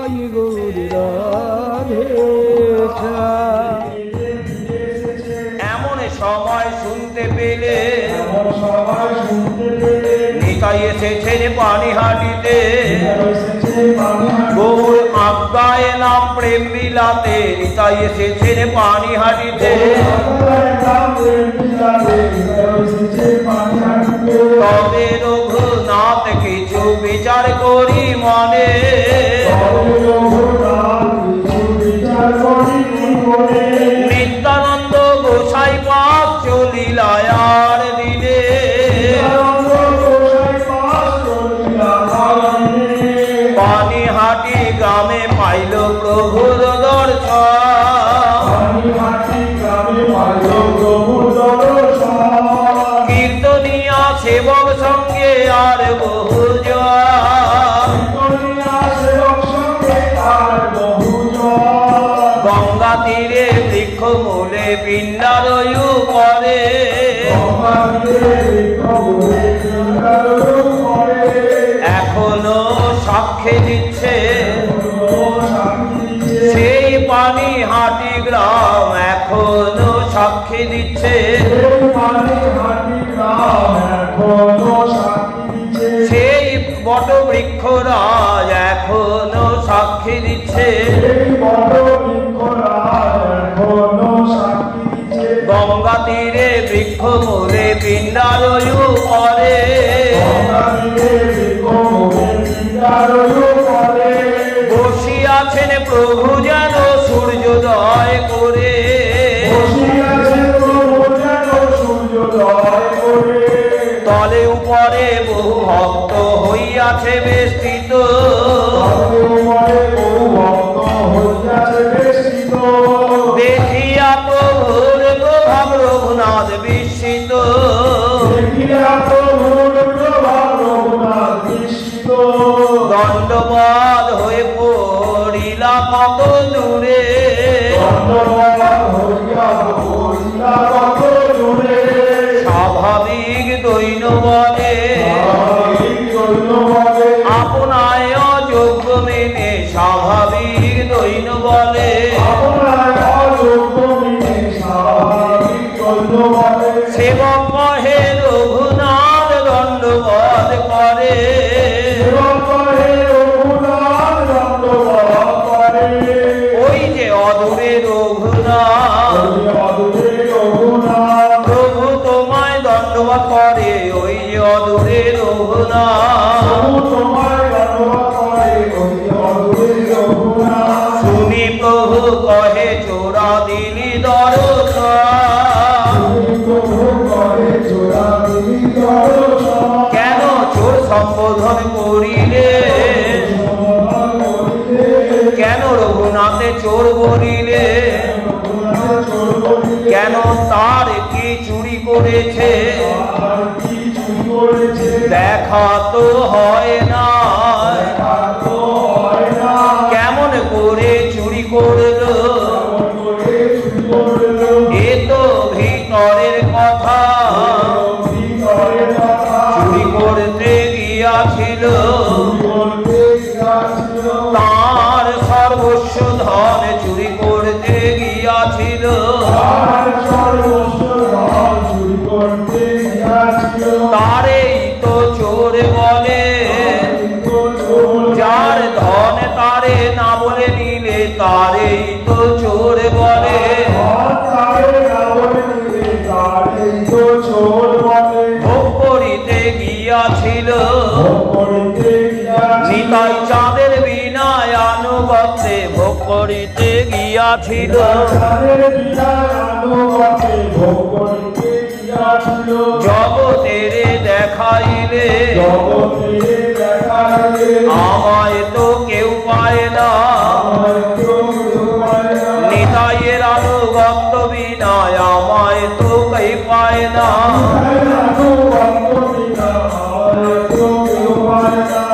নিতাই গৌর রাধে। এমন সময় শুনতে পেলে নিতাই এসেছেন পানিহাটিতে, গৌর আজ্ঞায় নাম প্রেম বিলাতে। নিতাই এসেছেন পানিহাটিতে, তবে রঘুনাথ কিছু বিচার করি মনে, নিত্যানন্দ গোসাই পাক চলিলায়ার দিনে। পানিহাটি গ্রামে পাইল প্রভুর দর্শন, কীর্তনিয়া সেবক সঙ্গে আর বহুজন, গঙ্গা তীরে বৃক্ষ মূলে পিণ্ডারয়ু করে, এখনো সাক্ষী দিচ্ছে সেই পানিহাটি গ্রাম, এখনো সাক্ষী দিচ্ছে সেই বট বৃক্ষরাজ, এখনো সাক্ষী দিচ্ছে গঙ্গা তীরে বৃক্ষ মূলে পিণ্ডারয়ু করে, বসিয়াছেন প্রভু যেন সূর্যোদয় করে, তলে উপরে বহু ভক্ত হইয়াছে বেষ্টিত, দেখিয়া প্রভুর প্রভাব রঘুনাথ বিস্মিত, দণ্ডবাদ হয়ে পড়িলা কত দূরে, স্বাভাবিক দৈন বলে আপনায় যোগ্য মেনে, স্বাভাবিক দৈন বলে সেবক কহে রঘুনাথ দণ্ডবাদ করে, ওই যে অদূরে রঘুনাথ প্রভু তোমায় দণ্ডবাদ করে, ওই যে অদূরে রঘুনাথ শুনি প্রভু কহে চোরা দিলি দর্শন, কেন চোর সম্বোধন করিলে, কেন রঘুনাথে চোর বলিলে, কেন তার কি চুরি করেছে দেখা তো হয় না, কেমন করে চুরি করলো এ তো ভিতরের কথা, চুরি করতে গিয়াছিল তার সর্বস্ব ধন, চুরি করতে গিয়াছিল তারেই তো চোর বলে, যার ধন তারে না বলে নিলে তারেই তো চোর বলে, ভোগ করিতে গিয়াছিল নিতাই চাঁদের বিনায় আনুগত্যে, ভোগ করিতে গিয়াছিল জগতের দেখাইলে, আমায় তো কেউ পায় না, নিতাইয়ের আনুগত্য বিনায় আমায় তো কেউ পায় না,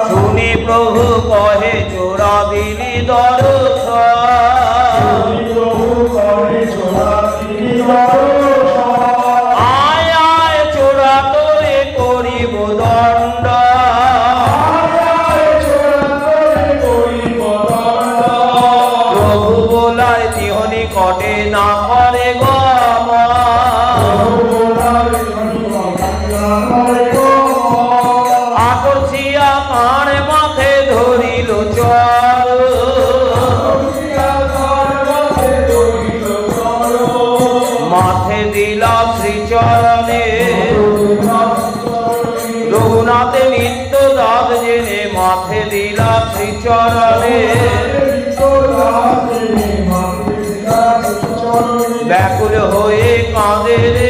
শুনি প্রভু কহে চোরা দিলি দর্শন, আয় আয় চোরা তোরে করিব দণ্ড, আকর্ষিয়া কান মাথে ধরিল চর মাথে দিলা শ্রীচরণে রঘুনাথে নিত্য দাস জেনে মাথে দিলা শ্রীচরণে ব্যাকুল হয়ে কাঁদে রে